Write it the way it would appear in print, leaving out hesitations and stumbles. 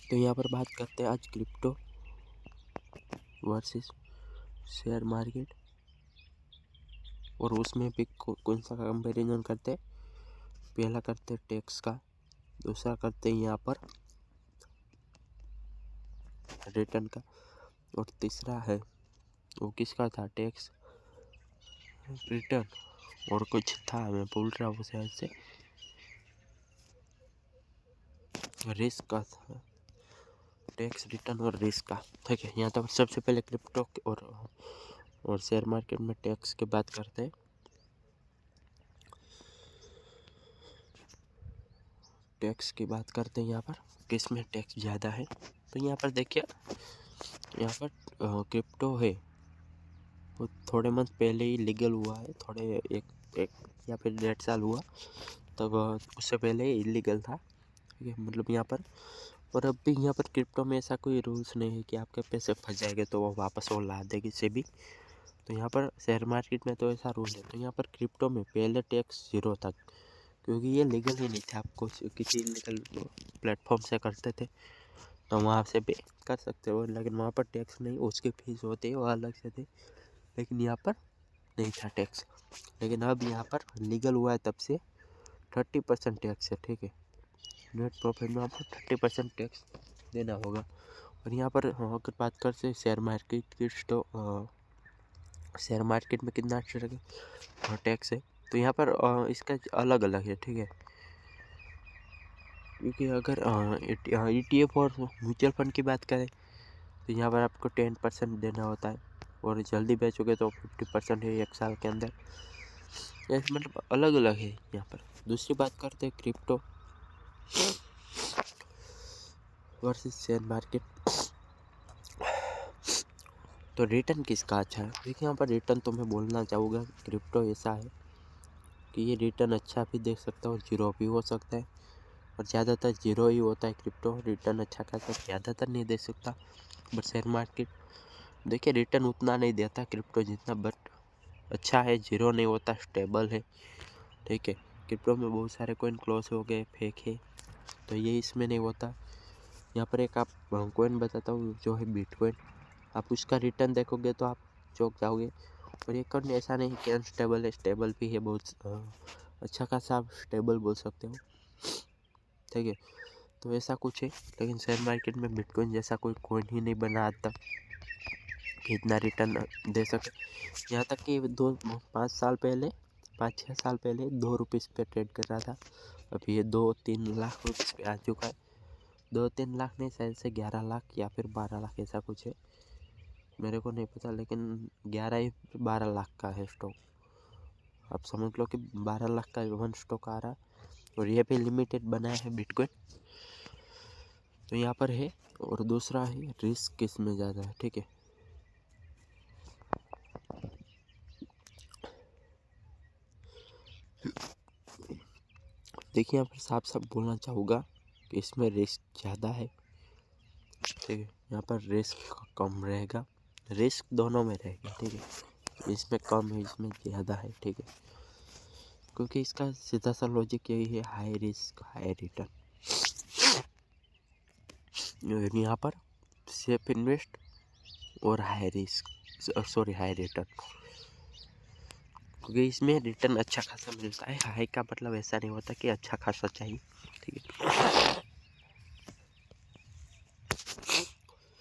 तो यहाँ पर बात करते हैं आज क्रिप्टो वर्सेस शेयर मार्केट, और उसमें भी कौन सा कंपैरिजन करते हैं। पहला करते हैं टैक्स का, दूसरा करते हैं यहाँ पर रिटर्न का, और तीसरा है वो किसका था, टैक्स, रिटर्न और कुछ था, मैं भूल रहा हूँ शायद से, रिस्क का था, टैक्स, रिटर्न और रिस्क का। ठीक है, यहाँ तक सबसे पहले क्रिप्टो और शेयर मार्केट में टैक्स की बात करते हैं। टैक्स की बात करते हैं यहाँ पर किस में टैक्स ज़्यादा है। तो यहाँ पर देखिए, यहाँ पर क्रिप्टो है वो थोड़े मंथ पहले ही लीगल हुआ है, थोड़े एक या फिर 1.5 साल हुआ, तब उससे पहले इलीगल था। ठीक है, मतलब यहाँ पर, और अब भी यहाँ पर क्रिप्टो में ऐसा कोई रूल्स नहीं है कि आपके पैसे फंस जाएंगे तो वो वापस वो ला देगी से भी। तो यहाँ पर शेयर मार्केट में तो ऐसा रूल है। तो यहाँ पर क्रिप्टो में पहले टैक्स 0 था, क्योंकि ये लीगल ही नहीं थे, आपको किसी लीगल प्लेटफॉर्म से करते थे तो वहाँ से भी कर सकते हो, लेकिन वहाँ पर टैक्स नहीं, उसकी फीस होती है वो अलग से थी, लेकिन यहाँ पर नहीं था टैक्स। लेकिन अब यहाँ पर लीगल हुआ है तब से 30% टैक्स है। ठीक है, नेट प्रॉफिट में आपको 30% टैक्स देना होगा। और यहाँ पर अगर बात करते हैं शेयर मार्केट की, तो शेयर मार्केट में कितना टैक्स है, तो यहाँ पर इसका अलग अलग है। ठीक है, क्योंकि अगर ETF और म्यूचुअल फंड की बात करें तो यहाँ पर आपको 10% देना होता है, और जल्दी बेचोगे तो 50% है 1 साल के अंदर। मतलब अलग अलग है यहाँ पर। दूसरी बात करते हैं क्रिप्टो वर्सेस शेयर मार्केट, तो रिटर्न किसका अच्छा है। देखिए, यहाँ पर रिटर्न तो मैं बोलना चाहूँगा, क्रिप्टो ऐसा है कि ये रिटर्न अच्छा भी दे सकता है और जीरो भी हो सकता है, और ज़्यादातर जीरो ही होता है क्रिप्टो, रिटर्न अच्छा खासा ज़्यादातर नहीं दे सकता। बट शेयर मार्केट देखिए रिटर्न उतना नहीं देता क्रिप्टो जितना, बट अच्छा है, जीरो नहीं होता, स्टेबल है। ठीक है, क्रिप्टो में बहुत सारे कॉइन क्लोज हो गए, फेक है, तो ये इसमें नहीं होता। यहाँ पर एक आप कॉइन बताता हूँ जो है बिटकॉइन, आप उसका रिटर्न देखोगे तो आप चौंक जाओगे। और ये कॉइन ऐसा नहीं कि अनस्टेबल है, स्टेबल भी है, बहुत अच्छा खासा आप स्टेबल बोल सकते हो। ठीक है, तो ऐसा कुछ है। लेकिन शेयर मार्केट में बिटकॉइन जैसा कोई कॉइन ही नहीं बना आता कि इतना रिटर्न दे सके। यहाँ तक कि 5-6 साल पहले 2 रुपीज़ पे ट्रेड कर रहा था, अभी ये 2-3 लाख रुपीज़ पे आ चुका है। 2-3 लाख नहीं, शायद से 11 लाख या फिर 12 लाख ऐसा कुछ है, मेरे को नहीं पता, लेकिन 11 या 12 लाख का है स्टॉक। आप समझ लो कि 12 लाख का वन स्टॉक आ रहा है, और ये भी लिमिटेड बनाया है बिटकॉइन। तो यहाँ पर है, और दूसरा है रिस्क किस में ज़्यादा है। ठीक है, देखिए यहाँ पर साफ साफ बोलना चाहूँगा कि इसमें रिस्क ज़्यादा है। ठीक है, यहाँ पर रिस्क कम रहेगा, रिस्क दोनों में रहेगा। ठीक है, इसमें कम है, इसमें ज़्यादा है। ठीक है, क्योंकि इसका सीधा सा लॉजिक यही है, हाई रिस्क हाई रिटर्न। यहाँ पर सेफ इन्वेस्ट और high risk, sorry high return, क्योंकि इसमें रिटर्न अच्छा खासा मिलता है। हाई का मतलब ऐसा नहीं होता कि अच्छा खासा चाहिए। ठीक है,